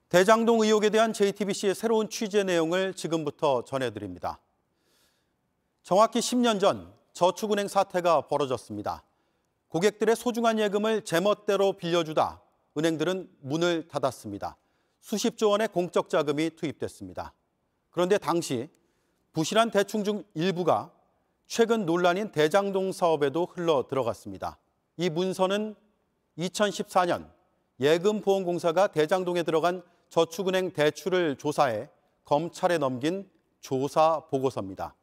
대장동 의혹에 대한 JTBC의 새로운 취재 내용을 지금부터 전해드립니다. 정확히 10년 전 저축은행 사태가 벌어졌습니다. 고객들의 소중한 예금을 제멋대로 빌려주다 은행들은 문을 닫았습니다. 수십조 원의 공적 자금이 투입됐습니다. 그런데 당시 부실한 대출 중 일부가 최근 논란인 대장동 사업에도 흘러 들어갔습니다. 이 문서는 2014년 예금보험공사가 대장동에 들어간 저축은행 대출을 조사해 검찰에 넘긴 조사 보고서입니다.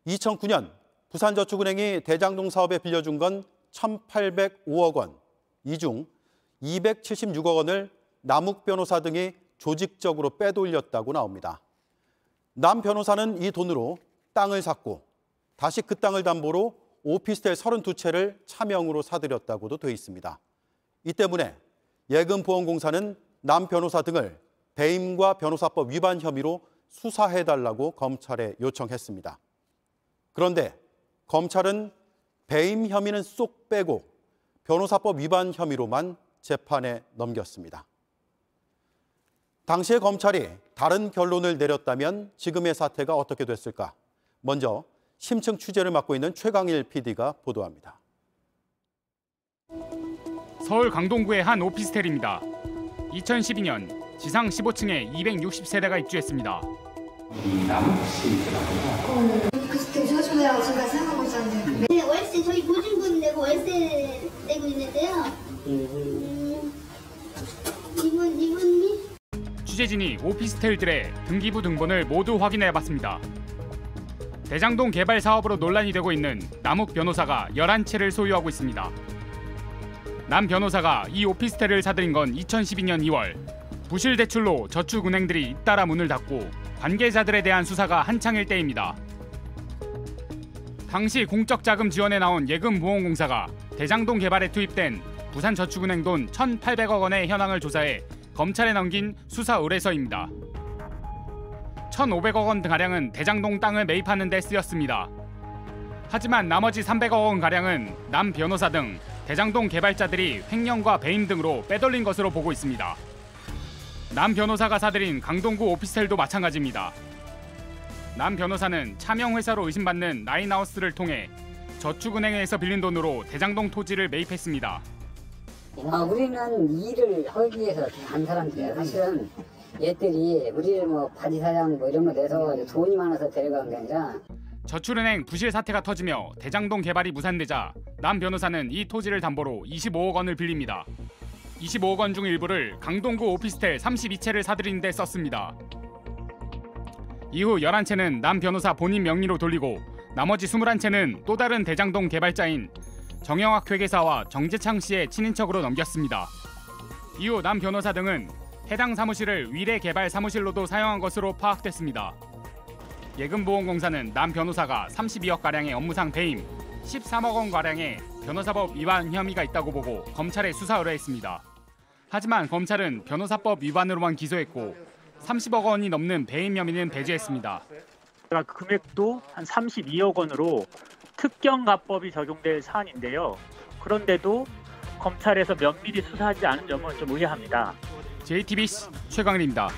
2009년 부산저축은행이 대장동 사업에 빌려준 건 1,805억 원, 이 중 276억 원을 남욱 변호사 등이 조직적으로 빼돌렸다고 나옵니다. 남 변호사는 이 돈으로 땅을 샀고 다시 그 땅을 담보로 오피스텔 32채를 차명으로 사들였다고도 돼 있습니다. 이 때문에 예금보험공사는 남 변호사 등을 배임과 변호사법 위반 혐의로 수사해달라고 검찰에 요청했습니다. 그런데 검찰은 배임 혐의는 쏙 빼고 변호사법 위반 혐의로만 재판에 넘겼습니다. 당시에 검찰이 다른 결론을 내렸다면 지금의 사태가 어떻게 됐을까? 먼저 심층 취재를 맡고 있는 최강일 PD가 보도합니다. 서울 강동구의 한 오피스텔입니다. 2012년 지상 15층에 260세대가 입주했습니다. 이 남욱 씨라고요? 되게 조심해라고 제가 생각하고 있었는데. 네, 월세 저희 보증금 내고 월세 내고 있는데요. 이분이 취재진이 오피스텔들의 등기부 등본을 모두 확인해봤습니다. 대장동 개발 사업으로 논란이 되고 있는 남욱 변호사가 11채를 소유하고 있습니다. 남 변호사가 이 오피스텔을 사들인 건 2012년 2월. 부실 대출로 저축은행들이 잇따라 문을 닫고 관계자들에 대한 수사가 한창일 때입니다. 당시 공적 자금 지원에 나온 예금보험공사가 대장동 개발에 투입된 부산저축은행 돈 1,800억 원의 현황을 조사해 검찰에 넘긴 수사 의뢰서입니다. 1,500억 원가량은 대장동 땅을 매입하는 데 쓰였습니다. 하지만 나머지 300억 원가량은 남 변호사 등 대장동 개발자들이 횡령과 배임 등으로 빼돌린 것으로 보고 있습니다. 남 변호사가 사들인 강동구 오피스텔도 마찬가지입니다. 남 변호사는 차명회사로 의심받는 나인하우스를 통해 저축은행에서 빌린 돈으로 대장동 토지를 매입했습니다. 우리는 일을 하기 위해서 한 사람들이야. 사실은 얘들이 우리를 바지사장 이런 거 내서 돈이 많아서 데려간 게 아니라. 저축은행 부실 사태가 터지며 대장동 개발이 무산되자 남 변호사는 이 토지를 담보로 25억 원을 빌립니다. 25억 원 중 일부를 강동구 오피스텔 32채를 사들이는 데 썼습니다. 이후 11채는 남 변호사 본인 명의로 돌리고 나머지 21채는 또 다른 대장동 개발자인 정영학 회계사와 정재창 씨의 친인척으로 넘겼습니다. 이후 남 변호사 등은 해당 사무실을 위례 개발 사무실로도 사용한 것으로 파악됐습니다. 예금보험공사는 남 변호사가 32억가량의 업무상 배임, 13억 원가량의 변호사법 위반 혐의가 있다고 보고 검찰에 수사 의뢰했습니다. 하지만 검찰은 변호사법 위반으로만 기소했고 30억 원이 넘는 배임 혐의는 배제했습니다. 금액도 한 32억 원으로 특경가법이 적용될 사안인데요. 그런데도 검찰에서 면밀히 수사하지 않은 점은 좀 의아합니다. JTBC 최강일입니다.